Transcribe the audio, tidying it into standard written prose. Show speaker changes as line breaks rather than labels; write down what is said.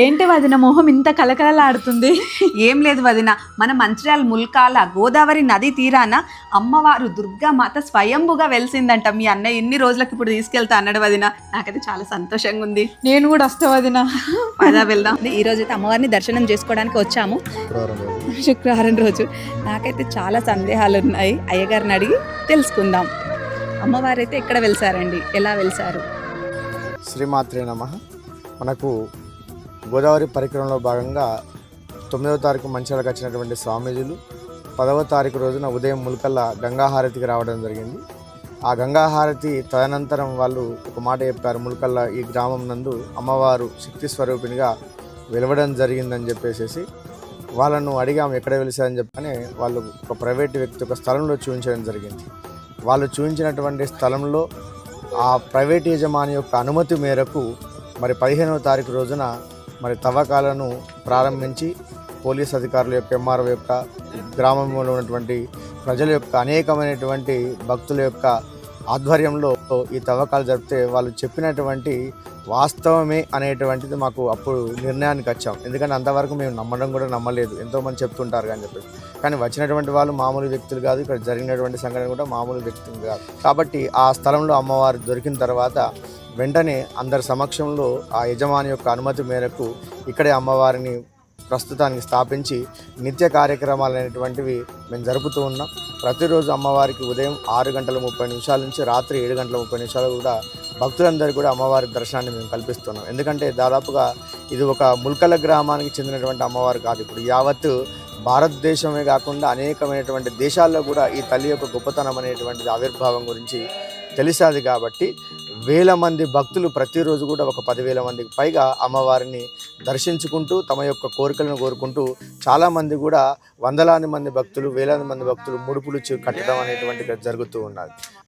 ఏంటి వదిన మొహం ఇంత కలకలలాడుతుంది?
ఏం లేదు వదిన, మన మంచిర్యాల ముల్కాల గోదావరి నది తీరాన అమ్మవారు దుర్గామాత స్వయంభుగా వెలిసిందంట. మీ అన్నయ్య ఎన్ని రోజులకు ఇప్పుడు తీసుకెళ్తా అన్నాడు వదిన. నాకైతే చాలా సంతోషంగా ఉంది.
నేను కూడా వస్తా వదిన.
పదా వెళ్దాం. ఈ రోజు అయితే అమ్మవారిని దర్శనం చేసుకోవడానికి వచ్చాము, శుక్రవారం రోజు. నాకైతే చాలా సందేహాలు ఉన్నాయి, అయ్యగారిని అడిగి తెలుసుకుందాం. అమ్మవారు అయితే ఎక్కడ వెలిసారండి, ఎలా వెలిసారు?
శ్రీమాత్రే నమః. మనకు గోదావరి పరిక్రమలో భాగంగా 9వ తారీఖు మంచిర్యాలకు వచ్చినటువంటి స్వామీజీలు 10వ తారీఖు రోజున ఉదయం ముల్కల్లా గంగాహారతికి రావడం జరిగింది. ఆ గంగాహారతి తదనంతరం వాళ్ళు ఒక మాట చెప్పారు, ముల్కల్లా ఈ గ్రామం నందు అమ్మవారు శక్తి స్వరూపిణిగా వెలవడం జరిగిందని చెప్పేసి వాళ్ళను అడిగాము ఎక్కడ వెలిసారని చెప్పని. వాళ్ళు ఒక ప్రైవేట్ వ్యక్తి ఒక స్థలంలో చూపించడం జరిగింది. వాళ్ళు చూపించినటువంటి స్థలంలో ఆ ప్రైవేట్ యజమాని యొక్క అనుమతి మేరకు మరి 15వ తారీఖు రోజున మరి తవ్వకాలను ప్రారంభించి పోలీస్ అధికారుల యొక్క, ఎంఆర్ఓ యొక్క, గ్రామంలో ఉన్నటువంటి ప్రజల యొక్క, అనేకమైనటువంటి భక్తుల యొక్క ఆధ్వర్యంలో ఈ తవ్వకాలు జరిపితే వాళ్ళు చెప్పినటువంటి వాస్తవమే అనేటువంటిది మాకు అప్పుడు నిర్ణయానికి వచ్చాం. ఎందుకంటే అంతవరకు మేము నమ్మడం కూడా నమ్మలేదు, ఎంతోమంది చెప్తుంటారు కానీ చెప్పేసి. కానీ వచ్చినటువంటి వాళ్ళు మామూలు వ్యక్తులు కాదు, ఇక్కడ జరిగినటువంటి సంఘటన కూడా మామూలు వ్యక్తులు కాదు. కాబట్టి ఆ స్థలంలో అమ్మవారు దొరికిన తర్వాత వెంటనే అందరి సమక్షంలో ఆ యజమాని యొక్క అనుమతి మేరకు ఇక్కడే అమ్మవారిని ప్రస్తుతానికి స్థాపించి నిత్య కార్యక్రమాలు అనేటువంటివి మేము జరుపుతూ ఉన్నాం. ప్రతిరోజు అమ్మవారికి ఉదయం 6:30 నుంచి రాత్రి 7:30 కూడా భక్తులందరికీ కూడా అమ్మవారి దర్శనాన్ని మేము కల్పిస్తున్నాం. ఎందుకంటే దాదాపుగా ఇది ఒక ముల్కల గ్రామానికి చెందినటువంటి అమ్మవారు కాదు, ఇప్పుడు యావత్ భారతదేశమే కాకుండా అనేకమైనటువంటి దేశాల్లో కూడా ఈ తల్లి యొక్క గొప్పతనం అనేటువంటిది ఆవిర్భావం గురించి తెలిసాది. కాబట్టి వేల మంది భక్తులు ప్రతిరోజు కూడా ఒక 10,000 మందికి పైగా అమ్మవారిని దర్శించుకుంటూ తమ యొక్క కోరికలను కోరుకుంటూ చాలామంది కూడా వందలాది మంది భక్తులు, వేలాది మంది భక్తులు ముడుపులు కట్టడం అనేటువంటిది జరుగుతూ ఉన్నది.